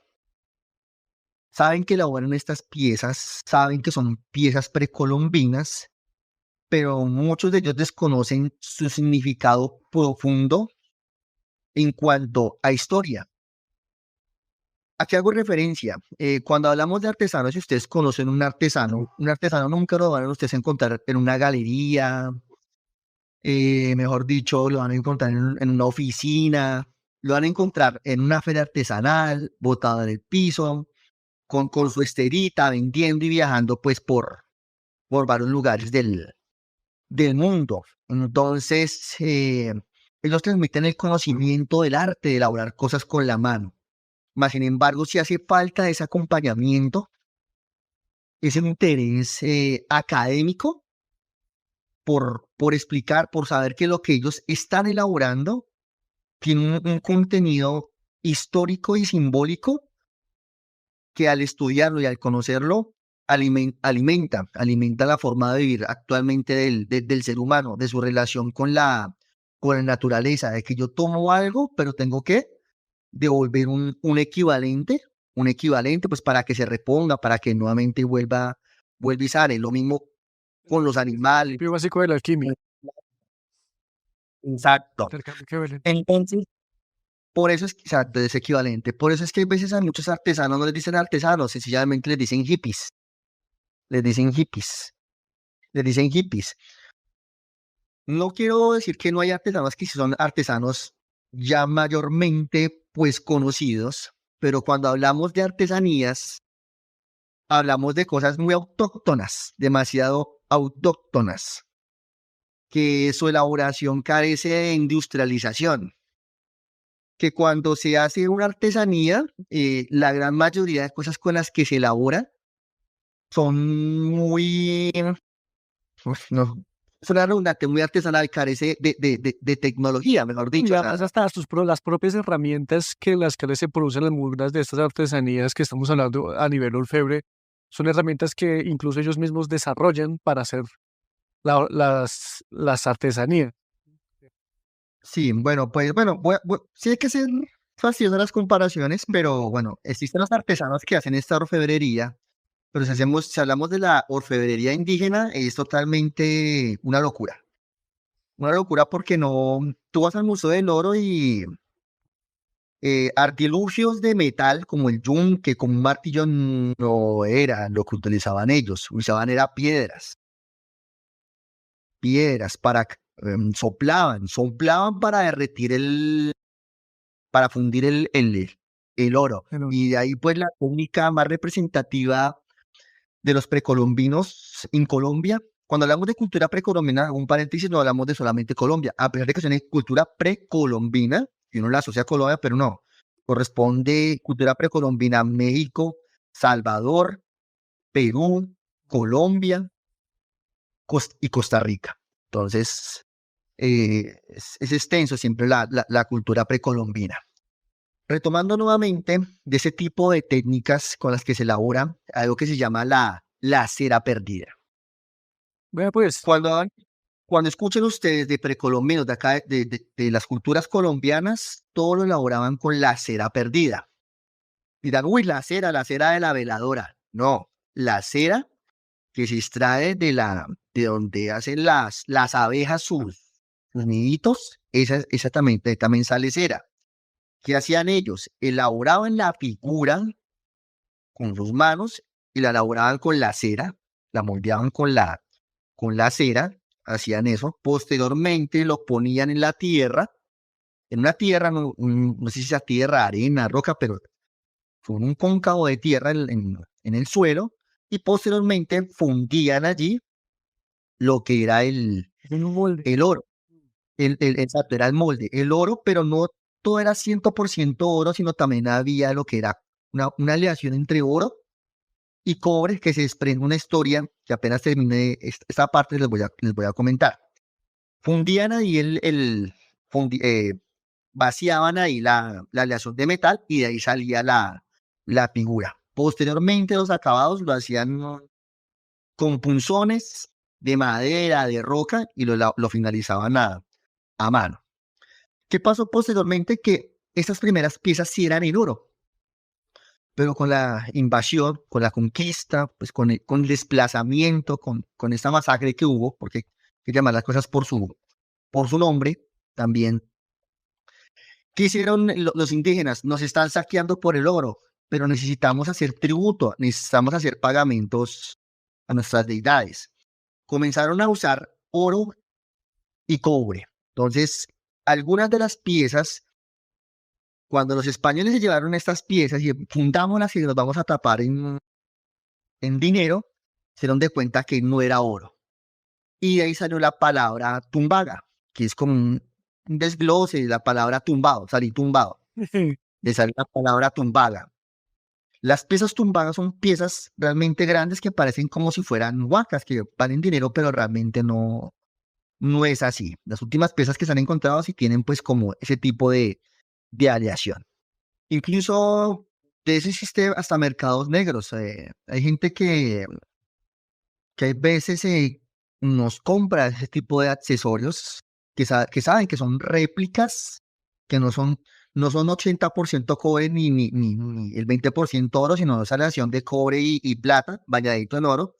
saben que elaboran estas piezas, saben que son piezas precolombinas, pero muchos de ellos desconocen su significado profundo en cuanto a historia. ¿A qué hago referencia? Cuando hablamos de artesanos, si ustedes conocen un artesano nunca lo van a ustedes encontrar en una galería, mejor dicho, lo van a encontrar en una oficina, lo van a encontrar en una feria artesanal, botado en el piso, con su esterita, vendiendo y viajando pues por varios lugares del mundo. Entonces, ellos transmiten el conocimiento del arte de elaborar cosas con la mano. Mas, sin embargo, si hace falta ese acompañamiento, ese interés académico por explicar, por saber que lo que ellos están elaborando tiene un contenido histórico y simbólico que al estudiarlo y al conocerlo alimenta la forma de vivir actualmente del ser humano, de su relación con la naturaleza, de que yo tomo algo, pero tengo que devolver un equivalente, pues para que se reponga, para que nuevamente vuelva y sane. Lo mismo con los animales. Principio básico de la alquimia. Exacto. Intercambio equivalente. Entonces, por eso es que, exacto, es equivalente. Por eso es que a veces a muchos artesanos no les dicen artesanos, sencillamente les dicen hippies. Les dicen hippies. Les dicen hippies. No quiero decir que no hay artesanos que sí son artesanos ya mayormente pues conocidos, pero cuando hablamos de artesanías, hablamos de cosas muy autóctonas, demasiado autóctonas, que su elaboración carece de industrialización, que cuando se hace una artesanía, la gran mayoría de cosas con las que se elabora son muy, no, suena redundante, muy artesanal, carece de tecnología, mejor Y dicho. además hasta las propias herramientas que las que se producen algunas de estas artesanías que estamos hablando a nivel orfebre, son herramientas que incluso ellos mismos desarrollan para hacer las artesanías. Sí, bueno, pues bueno, sí hay que ser fastidiosas las comparaciones, pero bueno, existen los artesanos que hacen esta orfebrería, pero si hablamos de la orfebrería indígena, es totalmente una locura. Una locura porque no, tú vas al Museo del Oro y artilugios de metal como el yunque, como un martillo, no era lo que utilizaban ellos, usaban era piedras para, soplaban para derretir para fundir el oro. Pero Y de ahí pues la técnica más representativa de los precolombinos en Colombia. Cuando hablamos de cultura precolombina, un paréntesis, no hablamos de solamente Colombia, a pesar de que es una cultura precolombina, y uno la asocia a Colombia, pero no, corresponde cultura precolombina México, Salvador, Perú, Colombia y Costa Rica. Entonces, es extenso siempre la cultura precolombina. Retomando nuevamente de ese tipo de técnicas con las que se elabora algo que se llama la cera perdida. vea pues, Cuando escuchen ustedes de precolombinos de acá, de las culturas colombianas, todo lo elaboraban con la cera perdida. Dirán, uy, la cera de la veladora. No, la cera que se extrae de donde hacen las abejas sus niditos, esa también sale cera. ¿Qué hacían ellos? Elaboraban la figura con sus manos y la elaboraban con la cera, la moldeaban con la cera, hacían eso. Posteriormente lo ponían en la tierra, en una tierra, no sé si sea tierra, arena, roca, pero con un cóncavo de tierra en el suelo, y posteriormente fundían allí lo que era en un molde. el oro. Exacto, era el molde, el oro, pero no todo era 100% oro, sino también había lo que era una aleación entre oro y cobre que se desprende una historia que apenas termine esta parte les voy a comentar. fundían ahí vaciaban ahí la aleación de metal y de ahí salía la figura. Posteriormente los acabados lo hacían con punzones de madera, de roca y lo finalizaban a mano. ¿Qué pasó posteriormente? Que estas primeras piezas sí eran en oro, pero con la invasión, con la conquista, pues con el desplazamiento, con esta masacre que hubo, porque hay que llamar las cosas por su nombre, también. ¿Qué hicieron los indígenas? Nos están saqueando por el oro, pero necesitamos hacer tributo, necesitamos hacer pagamentos a nuestras deidades. Comenzaron a usar oro y cobre. Entonces, algunas de las piezas, cuando los españoles se llevaron estas piezas y fundámoslas y nos vamos a tapar en dinero, se dieron de cuenta que no era oro. Y de ahí salió la palabra tumbaga, que es como un desglose de la palabra tumbado, salí tumbado. De sale la palabra tumbaga. Las piezas tumbadas son piezas realmente grandes que parecen como si fueran huacas, que valen dinero, pero realmente no es así. Las últimas piezas que se han encontrado sí tienen pues como ese tipo de aleación. Incluso de eso existe hasta mercados negros. Hay gente que hay veces nos compra ese tipo de accesorios que saben que son réplicas, que no son 80% cobre ni el 20% oro, sino esa aleación de cobre y plata, bañadito en oro.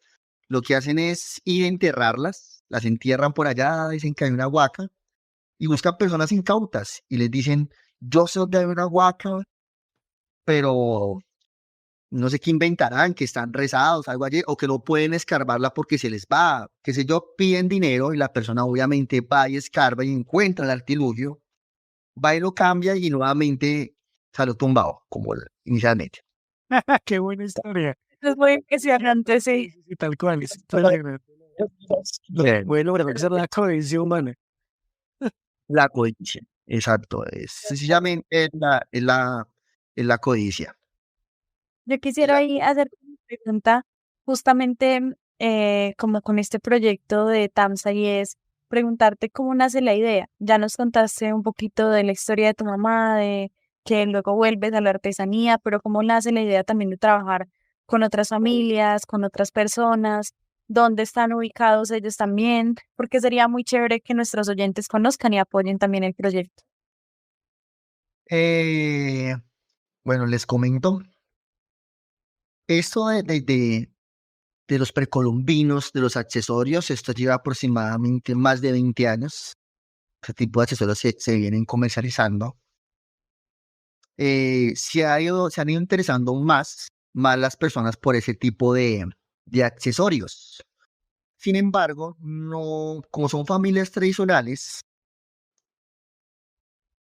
Lo que hacen es ir a enterrarlas, las entierran por allá, dicen que hay una huaca, y buscan personas incautas y les dicen, yo sé dónde hay una huaca, pero no sé qué inventarán, que están rezados, algo allí, o que no pueden escarbarla porque se les va, qué sé yo, piden dinero y la persona obviamente va y escarba y encuentra el artilugio, va y lo cambia y nuevamente salió tumbado, como inicialmente. Qué buena historia. Es muy impresionante, sí. Sí, tal cual. Es impresionante. Bueno, pero esa es la codicia humana. La codicia, exacto, es sencillamente es la codicia. Yo quisiera ahí hacer una pregunta justamente como con este proyecto de TAMSA y es preguntarte cómo nace la idea. Ya nos contaste un poquito de la historia de tu mamá, de que luego vuelves a la artesanía, pero cómo nace la idea también de trabajar con otras familias, con otras personas, dónde están ubicados ellos también, porque sería muy chévere que nuestros oyentes conozcan y apoyen también el proyecto. Eh, bueno, les comento, esto de los precolombinos, de los accesorios, esto lleva aproximadamente más de 20 años. Este tipo de accesorios se vienen comercializando. Se han ido interesando más las personas por ese tipo de accesorios. Sin embargo, no, como son familias tradicionales,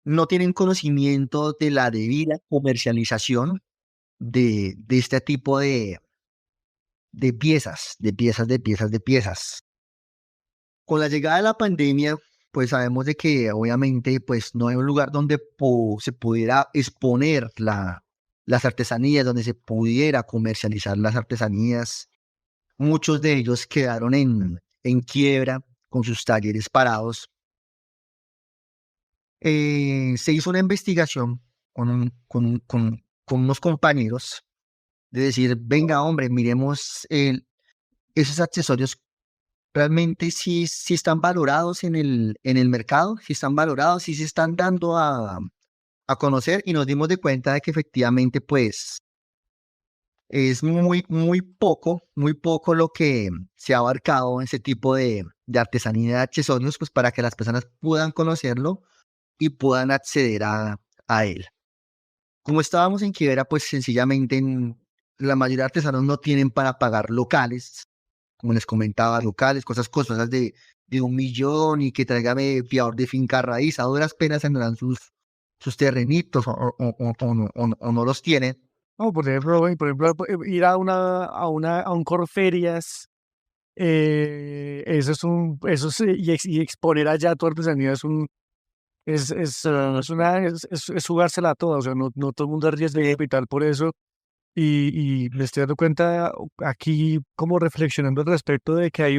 no tienen conocimiento de la debida comercialización de este tipo de piezas, de piezas, de piezas, de piezas. Con la llegada de la pandemia, pues sabemos de que obviamente pues no hay un lugar donde se pudiera exponer las artesanías, donde se pudiera comercializar las artesanías. Muchos de ellos quedaron en quiebra con sus talleres parados. Se hizo una investigación con unos compañeros de decir, venga hombre, miremos esos accesorios realmente sí están valorados en el mercado, sí están valorados, sí se están dando a conocer y nos dimos de cuenta de que efectivamente pues es muy poco lo que se ha abarcado en ese tipo de artesanía de accesorios pues para que las personas puedan conocerlo y puedan acceder a él. Como estábamos en quiebra, pues sencillamente la mayoría de artesanos no tienen para pagar locales, como les comentaba, locales, cosas de 1 millón y que tráigame fiador de finca raíz, a duras penas tendrán sus terrenitos o no los tienen. No, por ejemplo, ir a un Corferias, y exponer allá tu artesanía es jugársela toda, o sea, no todo el mundo arriesga el capital por eso, y me estoy dando cuenta aquí como reflexionando al respecto de que hay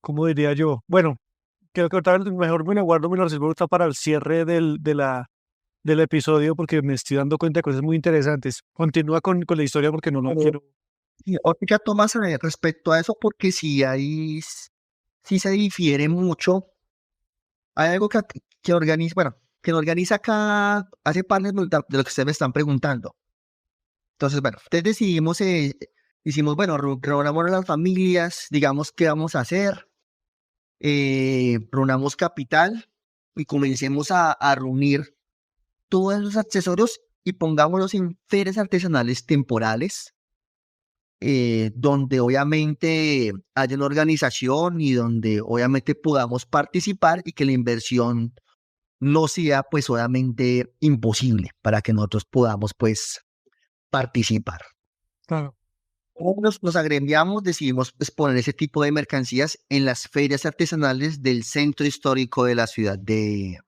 ¿Cómo diría yo? Bueno, creo que otra vez mejor me la guardo, me la reservo ahorita para el cierre del episodio porque me estoy dando cuenta de cosas muy interesantes. Continúa con la historia porque no Pero, quiero. y otra Tomás, respecto a eso, porque si ahí sí se difiere mucho. Hay algo que organiza, bueno, que organiza acá, hace parte de lo que ustedes me están preguntando. Entonces, bueno, ustedes decidimos, hicimos, bueno, reunamos a las familias, digamos, qué vamos a hacer, reunamos capital y comencemos a reunir todos los accesorios y pongámoslos en ferias artesanales temporales, donde obviamente haya una organización y donde obviamente podamos participar y que la inversión no sea pues obviamente imposible para que nosotros podamos pues participar. Claro. Nos agremiamos, decidimos pues, poner ese tipo de mercancías en las ferias artesanales del centro histórico de la ciudad de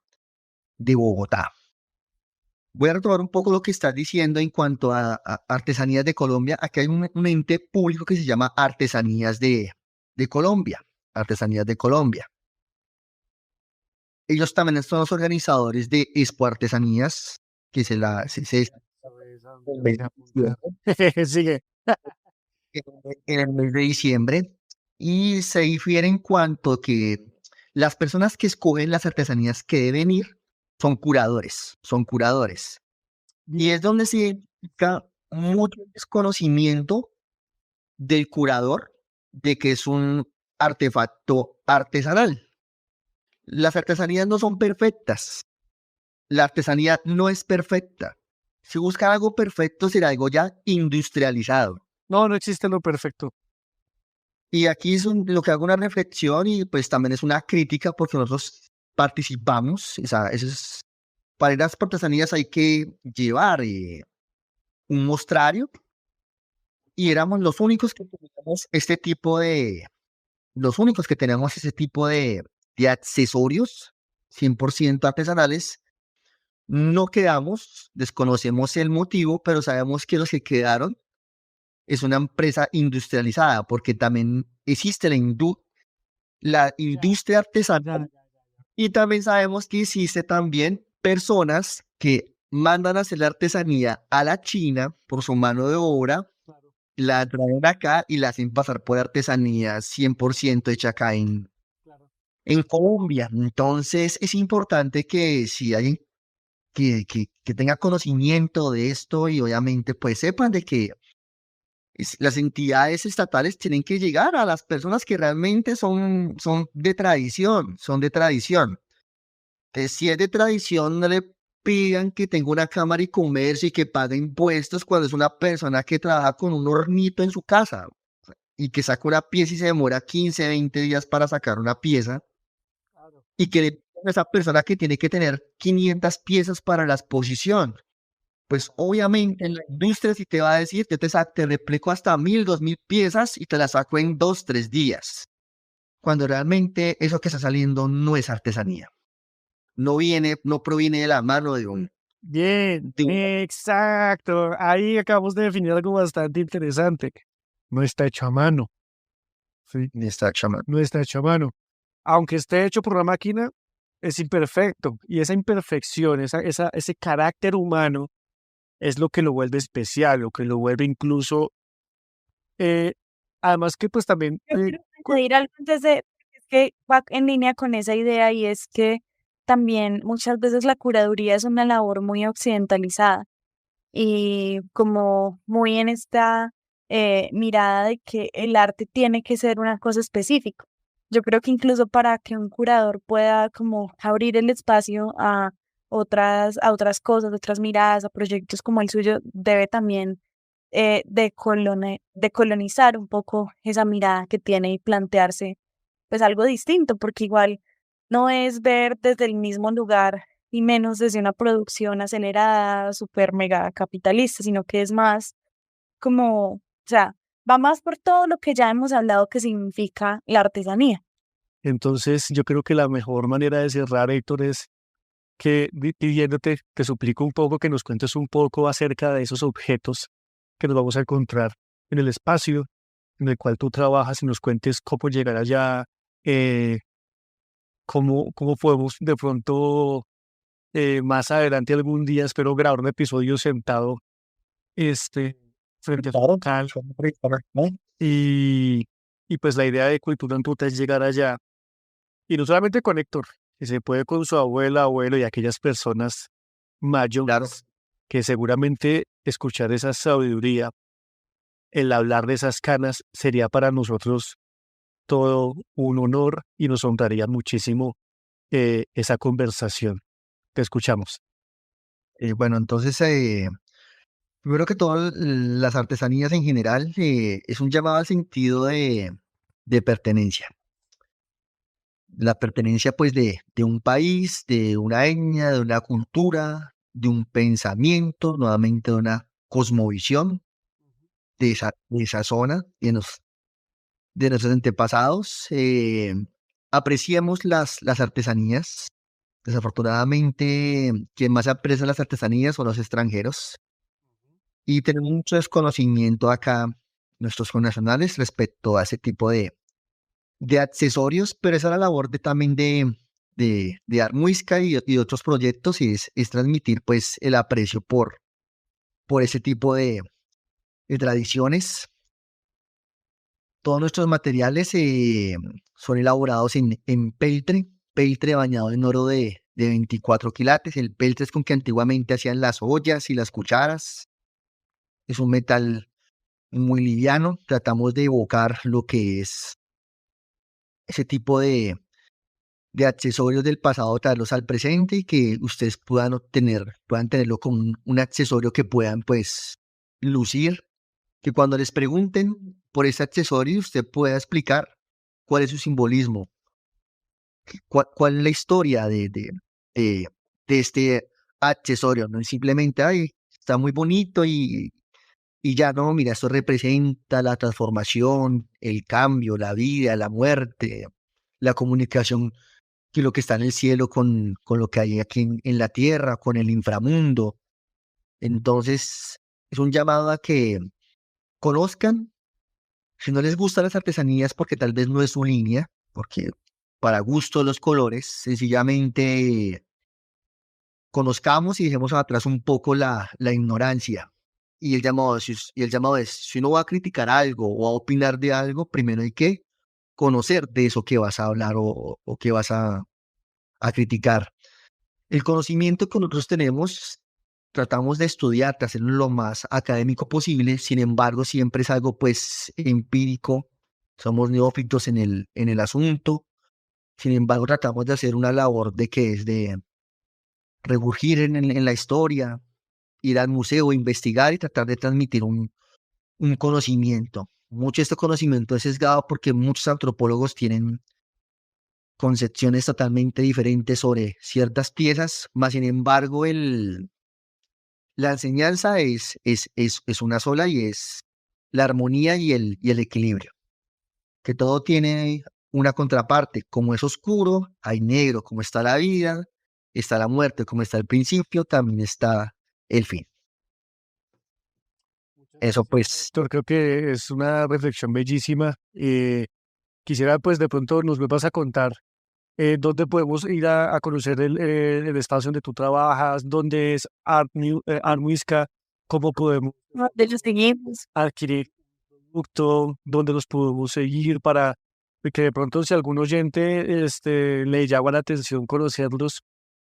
Bogotá. Voy a retomar un poco lo que estás diciendo en cuanto a Artesanías de Colombia. Aquí hay un ente público que se llama Artesanías de Colombia. Artesanías de Colombia. Ellos también son los organizadores de Expo Artesanías, que se Sigue. en el mes de diciembre, y se difiere en cuanto a que las personas que escogen las artesanías que deben ir son curadores, son curadores. Y es donde se identifica mucho desconocimiento del curador de que es un artefacto artesanal. Las artesanías no son perfectas. La artesanía no es perfecta. Si buscan algo perfecto, será algo ya industrializado. No, no existe lo perfecto. Y aquí es lo que hago una reflexión y pues también es una crítica porque nosotros participamos. O sea, para ir a las artesanías hay que llevar un mostrario y éramos los únicos que teníamos los únicos que tenemos ese tipo de accesorios 100% artesanales. No quedamos, desconocemos el motivo, pero sabemos que los que quedaron es una empresa industrializada, porque también existe la industria artesanal y también sabemos que existe también personas que mandan a hacer la artesanía a la China por su mano de obra, la traen acá y la hacen pasar por artesanía 100% hecha acá en Colombia. Entonces es importante que si alguien que tenga conocimiento de esto y obviamente pues sepan de que las entidades estatales tienen que llegar a las personas que realmente son de tradición, son de tradición. Entonces, si es de tradición, no le pidan que tenga una cámara y comercio y que pague impuestos cuando es una persona que trabaja con un hornito en su casa y que saca una pieza y se demora 15, 20 días para sacar una pieza y que le pidan a esa persona que tiene que tener 500 piezas para la exposición. Pues obviamente en la industria si te va a decir, te replico hasta 1000, 2000 piezas y te las saco en 2, 3 días. Cuando realmente eso que está saliendo no es artesanía. No proviene de la mano Bien, de un exacto. Ahí acabamos de definir algo bastante interesante. No está hecho a mano. Sí, de esta chama. no está hecho a mano. Aunque esté hecho por una máquina, es imperfecto. Y esa imperfección, ese carácter humano es lo que lo vuelve especial, lo que lo vuelve incluso, eh, además que pues también, Yo quiero añadir algo antes es que va en línea con esa idea y es que también muchas veces la curaduría es una labor muy occidentalizada y como muy en esta mirada de que el arte tiene que ser una cosa específica. Yo creo que incluso para que un curador pueda como abrir el espacio a otras cosas, otras miradas, a proyectos como el suyo, debe también decolonizar un poco esa mirada que tiene y plantearse pues algo distinto, porque igual no es ver desde el mismo lugar y menos desde una producción acelerada, super mega capitalista, sino que es más como, o sea, va más por todo lo que ya hemos hablado que significa la artesanía. entonces yo creo que la mejor manera de cerrar, Héctor, es que pidiéndote, te suplico un poco que nos cuentes un poco acerca de esos objetos que nos vamos a encontrar en el espacio en el cual tú trabajas y nos cuentes cómo llegar allá, eh, cómo podemos de pronto más adelante algún día, espero grabar un episodio sentado frente a tu Claro, local. suena rico, ¿no? Y pues la idea de Cultura en Ruta es llegar allá. Y no solamente con Héctor, que se puede con su abuela, abuelo y aquellas personas Claro. mayores que seguramente escuchar esa sabiduría, el hablar de esas canas, sería para nosotros todo un honor y nos honraría muchísimo esa conversación. Te escuchamos. Bueno, entonces, primero que todo, las artesanías en general es un llamado al sentido de pertenencia. La pertenencia, pues, de un país, de una etnia, de una cultura, de un pensamiento, nuevamente de una cosmovisión de esa zona, de nuestros antepasados. Apreciemos las artesanías. Desafortunadamente, quien más aprecia las artesanías son los extranjeros. Y tenemos mucho desconocimiento acá, nuestros connacionales, respecto a ese tipo de accesorios, pero esa es la labor también de Armuisca y otros proyectos, y es transmitir pues el aprecio por ese tipo de tradiciones. Todos nuestros materiales son elaborados en peltre bañado en oro de 24 quilates. El peltre es con que antiguamente hacían las ollas y las cucharas. Es un metal muy liviano. Tratamos de evocar lo que es ese tipo de accesorios del pasado, traerlos al presente y que ustedes puedan tenerlo como un accesorio que puedan pues lucir, que cuando les pregunten por ese accesorio usted pueda explicar cuál es su simbolismo, cuál es la historia de este accesorio. No es simplemente, ay, está muy bonito y ya no, mira, esto representa la transformación, el cambio, la vida, la muerte, la comunicación, que lo que está en el cielo con lo que hay aquí en la tierra, con el inframundo. Entonces, es un llamado a que conozcan. Si no les gustan las artesanías porque tal vez no es su línea, porque para gusto los colores, sencillamente conozcamos y dejemos atrás un poco la ignorancia. Y el llamado es, si uno va a criticar algo o a opinar de algo, primero hay que conocer de eso que vas a hablar o que vas a criticar. El conocimiento que nosotros tenemos, tratamos de estudiar, de hacerlo lo más académico posible. Sin embargo, siempre es algo pues empírico. Somos neófitos en el asunto. Sin embargo, tratamos de hacer una labor de regurgir en la historia, ir al museo, investigar y tratar de transmitir un conocimiento. Mucho de este conocimiento es sesgado porque muchos antropólogos tienen concepciones totalmente diferentes sobre ciertas piezas, mas sin embargo la enseñanza es una sola, y es la armonía y el equilibrio, que todo tiene una contraparte. Como es oscuro, hay negro. Como está la vida, está la muerte. Como está el principio, también está el fin. Eso pues, Héctor, creo que es una reflexión bellísima. Quisiera pues de pronto nos vuelvas a contar dónde podemos ir a conocer el espacio donde tú trabajas, dónde es Armuisca, cómo podemos De los seguimos. adquirir producto, dónde los podemos seguir para que de pronto si algún oyente le llama la atención conocerlos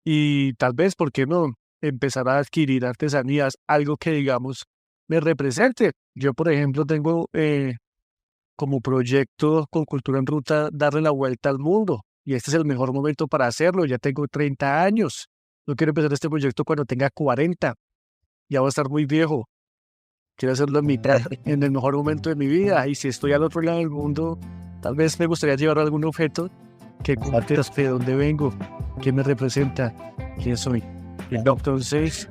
y tal vez, ¿por qué no?, empezar a adquirir artesanías, algo que digamos me represente. Yo, por ejemplo, tengo como proyecto con Cultura en Ruta darle la vuelta al mundo y este es el mejor momento para hacerlo. Ya tengo 30 años. No quiero empezar este proyecto cuando tenga 40. Ya voy a estar muy viejo. Quiero hacerlo en el mejor momento de mi vida. Y si estoy al otro lado del mundo, tal vez me gustaría llevar algún objeto que cuente de dónde vengo, qué me representa, quién soy. Entonces,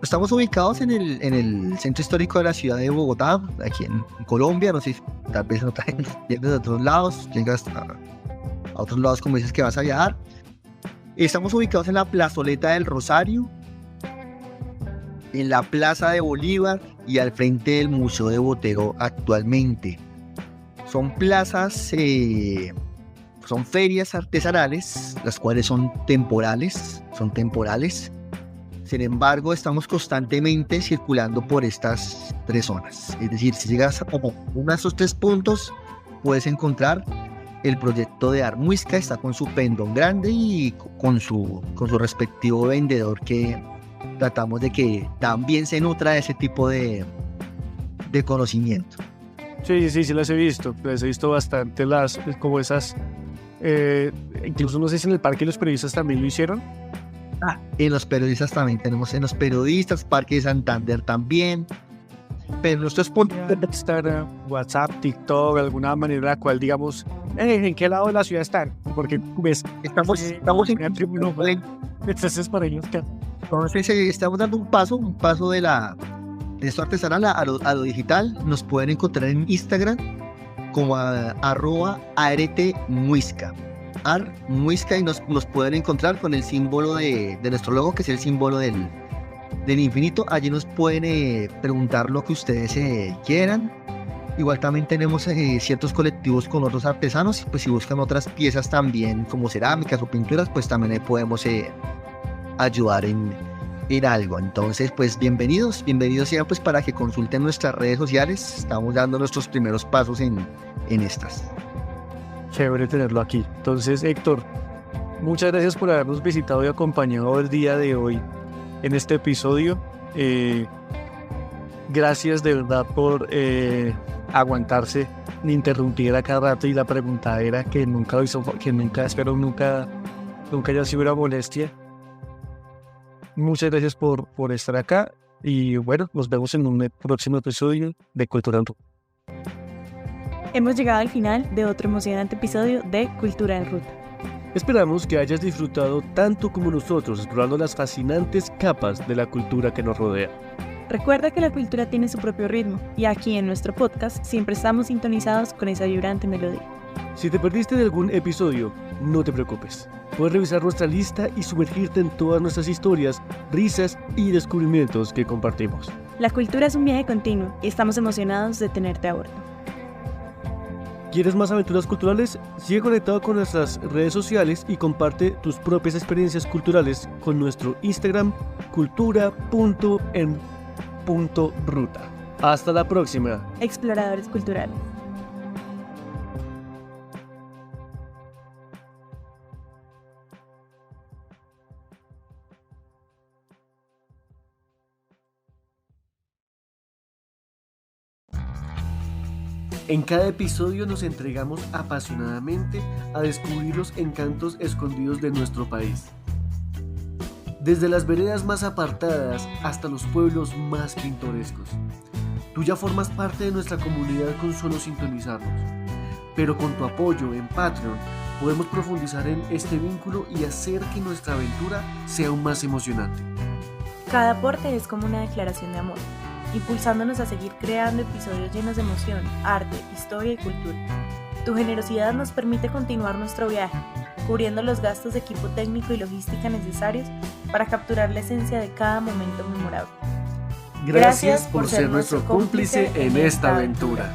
estamos ubicados en el centro histórico de la ciudad de Bogotá, aquí en Colombia. No sé si tal vez no traen de otros lados, llegas a otros lados como dices que vas a viajar. Estamos ubicados en la plazoleta del Rosario, en la Plaza de Bolívar, y al frente del Museo de Botero actualmente. Son plazas, son ferias artesanales, las cuales son temporales. Sin embargo, estamos constantemente circulando por estas 3 zonas. Es decir, si llegas a uno de estos 3 puntos, puedes encontrar el proyecto de Art Muisca. Está con su pendón grande y con su respectivo vendedor, que tratamos de que también se nutra de ese tipo de conocimiento. Sí, las he visto. Las he visto bastante, como esas. Incluso no sé si en el parque los periodistas también lo hicieron. En los periodistas también tenemos, en los periodistas, Parque de Santander también. Pero nuestros puntos de Instagram, WhatsApp, TikTok, alguna manera en la cual digamos, ¿en qué lado de la ciudad están? Porque ves, estamos en tribuno, entonces para ellos que... Entonces estamos dando un paso de esto artesanal a lo digital. Nos pueden encontrar en Instagram como @artmuisca. Muisca, y nos pueden encontrar con el símbolo de nuestro logo, que es el símbolo del infinito. Allí nos pueden preguntar lo que ustedes quieran. Igual también tenemos ciertos colectivos con otros artesanos, y pues si buscan otras piezas también como cerámicas o pinturas, pues también ahí podemos ayudar en algo. Entonces pues bienvenidos sean, pues, para que consulten nuestras redes sociales. Estamos dando nuestros primeros pasos en estas. Chévere tenerlo aquí. Entonces, Héctor, muchas gracias por habernos visitado y acompañado el día de hoy en este episodio. Gracias de verdad por aguantarse, ni interrumpir a cada rato, y la preguntadera que nunca haya sido una molestia. Muchas gracias por estar acá, y bueno, nos vemos en un próximo episodio de Cultura en Ruta. Hemos llegado al final de otro emocionante episodio de Cultura en Ruta. Esperamos que hayas disfrutado tanto como nosotros explorando las fascinantes capas de la cultura que nos rodea. Recuerda que la cultura tiene su propio ritmo, y aquí en nuestro podcast siempre estamos sintonizados con esa vibrante melodía. Si te perdiste de algún episodio, no te preocupes. Puedes revisar nuestra lista y sumergirte en todas nuestras historias, risas y descubrimientos que compartimos. La cultura es un viaje continuo y estamos emocionados de tenerte a bordo. ¿Quieres más aventuras culturales? Sigue conectado con nuestras redes sociales y comparte tus propias experiencias culturales con nuestro Instagram cultura.en.ruta. Hasta la próxima. Exploradores culturales. En cada episodio nos entregamos apasionadamente a descubrir los encantos escondidos de nuestro país. Desde las veredas más apartadas hasta los pueblos más pintorescos. Tú ya formas parte de nuestra comunidad con solo sintonizarnos. Pero con tu apoyo en Patreon podemos profundizar en este vínculo y hacer que nuestra aventura sea aún más emocionante. Cada aporte es como una declaración de amor, impulsándonos a seguir creando episodios llenos de emoción, arte, historia y cultura. Tu generosidad nos permite continuar nuestro viaje, cubriendo los gastos de equipo técnico y logística necesarios para capturar la esencia de cada momento memorable. Gracias por ser nuestro cómplice en esta aventura.